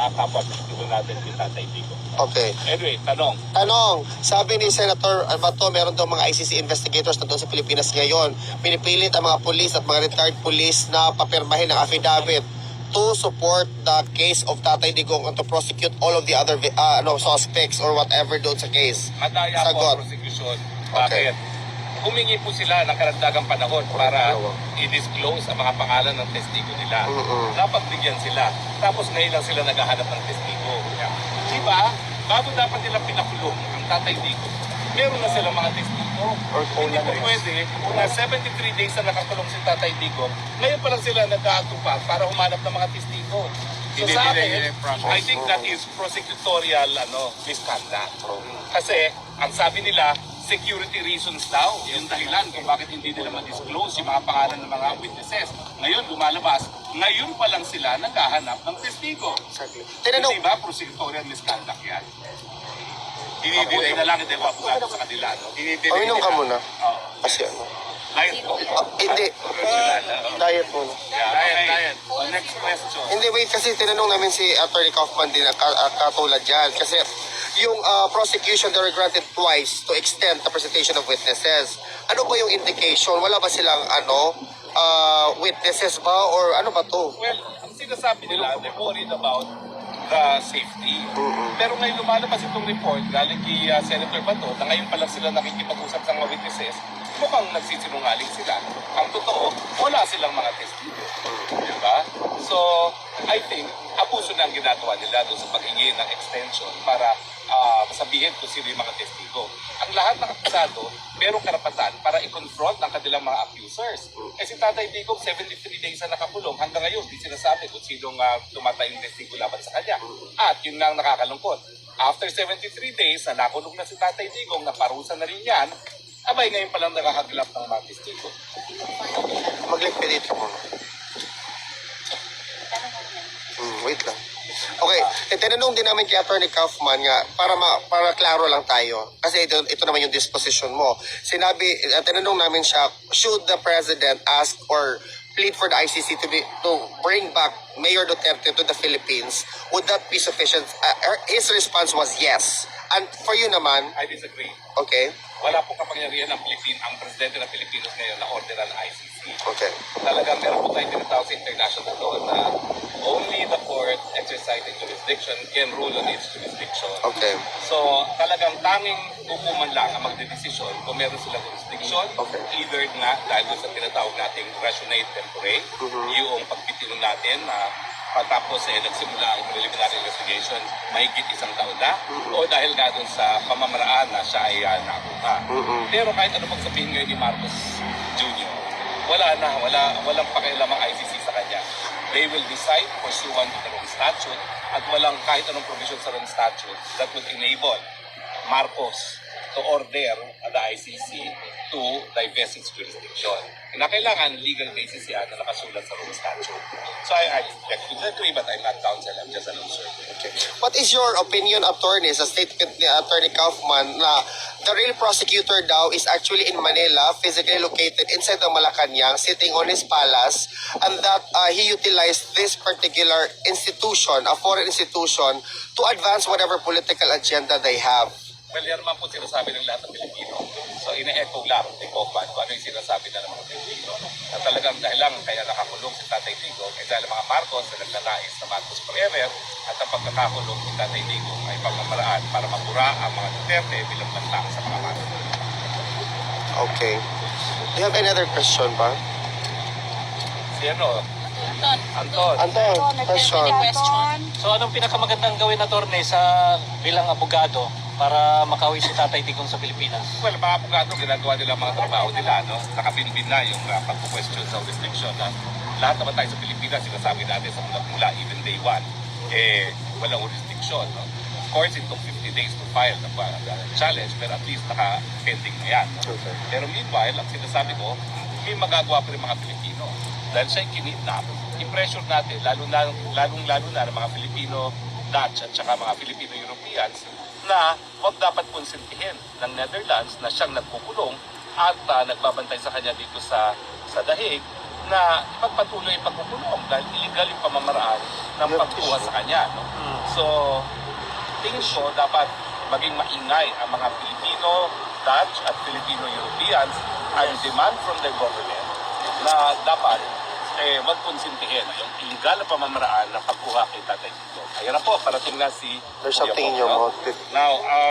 kapwa testigo natin si Tatay Digo. Okay. Anyway, tanong. Sabi ni Senator Bato, meron daw mga ICC investigators na doon sa Pilipinas ngayon. Pinipilit ang mga police at mga retired police na papirmahin ng affidavit to support the case of Tatay Digong and to prosecute all of the other suspects or whatever doon sa case. Madaya po ang prosecution. Bakit? Humingi po sila ng karagdagang panahon para i-disclose ang mga pangalan ng testigo nila. Napagbigyan sila. Tapos ngayon lang sila naghahanap ng testigo. Diba? Bago dapat nilang pinakulong ang Tatay Digo, meron na silang mga testigo. Hindi po pwede na 73 days na nakakulong si Tatay Digo, ngayon pa lang sila nag-aatupag para humanap ng mga testigo. So sa akin, I think that is prosecutorial misconduct. Kasi ang sabi nila, security reasons daw, yung dahilan kung bakit hindi nila ma-disclose yung mga pangalan ng mga witnesses. Ngayon, lumalabas, ngayon pa lang sila naghahanap ng testigo. Hindi ba prosecutorial misconduct yan? Dinidelay na lang, hindi ba abogado sa kanila, no? Uminom ka muna. Kasi Diet po. hindi. Diet muna. Diet. Next question. Hindi, wait, kasi tinanong namin si Attorney Kaufman din katulad dyan. Kasi yung prosecution, they were granted twice to extend the presentation of witnesses. Ano ba yung indication? Wala ba silang witnesses ba? Or ano ba to? Well, ang sinasabi nila, they're worried about the safety. Pero ngayon lumalabas itong report galing kay Senator Bato na ngayon pa lang sila nakikipag-usap sa mga witnesses, mukhang nagsisinungaling sila. Ang totoo, wala silang mga testigo. Diba? So, I think, abuso na ang ginagawa nila doon sa paghingi ng extension para sabihin kung sino yung mga testigo. Ang lahat ng akusado, merong karapatan para i-confront ang kanilang mga accusers. Kasi Tatay Digong, 73 days na nakakulong, hanggang ngayon, di sinasabi kung sinong tumatayong testigo laban sa kanya. At yun lang nakakalungkot. After 73 days na nakulong na si Tatay Digong, naparusa na rin yan, abay ngayon palang nakakagilap ng mga testigo. Mag-liquidate ka muna. Wait lang. Okay, tinanong din namin kay Attorney Kaufman nga para klaro lang tayo. Kasi ito naman yung disposition mo. Tinanong namin siya, should the President ask or plead for the ICC to bring back Mayor Duterte to the Philippines, would that be sufficient? His response was yes. And for you naman? I disagree. Okay. Wala po kapangyarihan ang Presidente ng Pilipinas ngayon na order ng ICC. Okay. Talagang meron po tayong tinatawag sa international law na only the court exercising jurisdiction can rule on its jurisdiction. Okay. So talagang tanging hukuman lang ang magdedesisyon kung meron silang jurisdiction. Okay. Either nga dahil sa tinatawag nating rationale tempore, yung pagbitiw natin na patapos nagsimula ang preliminary investigation mahigit isang taon na, o dahil nga doon sa pamamaraan na siya ay nakuha. Pero kahit ano pag sabihin ngayon ni Marcos Jr., walang pakialam ang ICC sa kanya. They will decide pursuant to the wrong statute at walang kahit anong provision sa wrong statute that would enable Marcos to order the ICC to divest its jurisdiction. Na kailangan legal basis yan na nakasulat sa wrong statute. So I agree, but I'm not counsel, I'm just an observer. Okay. What is your opinion, attorney, sa statement ni Attorney Kaufman na the real prosecutor daw is actually in Manila, physically located inside the Malacanang, sitting on his palace, and that he utilized this particular institution, a foreign institution, to advance whatever political agenda they have? Well, yan naman po sinasabi ng lahat ng Pilipino. So, ine-echo lang ni Kaufman kung ano yung sinasabi na ng mga Pilipino. At talagang dahilan kaya nakakulong si Tatay Digong ay dahil mga Marcos na naglalais na Marcos forever at ang pagkakakulong si Tatay Digong ay pagmamaraan para mapura ang mga Duterte bilang banlang sa mga Marcos. Okay. Do you have any other question ba? Si ano? Anton. Question. So anong pinakamagandang gawin, attorney, sa bilang abogado para makauwi si Tatay Digong sa Pilipinas? Well, mga abogado, ginagawa nila mga trabaho nila, no? Nakabinbin na yung pagpo-question sa restriction. Lahat naman tayo sa Pilipinas, sinasabi natin sa mula even day one, walang restriction. No? Of course, it took 50 days to file the challenge, pero at least naka-pending na yan. No? Okay. Pero meanwhile, ang sinasabi ko, may magagawa pa rin mga Pilipino. Dahil siya'y kinidnap, i-pressure natin, lalong-lalo na ng mga Filipino Dutch at saka mga Filipino Europeans na wag dapat konsentihin ng Netherlands na siyang nagkukulong at nagbabantay sa kanya dito sa Dahig na ipagpatuloy ang pagkukulong dahil illegal yung pamamaraan ng pagkuha sa kanya. No? So, tingin ko dapat maging maingay ang mga Filipino, Dutch at Filipino-Europeans ang demand from the government na dapat wag konsintihin yung illegal na pamamaraan ng pagkuha kay Tatay Digong. Ayan na po, parating na si There's Kuya something in Bong, your no? mouth. Now,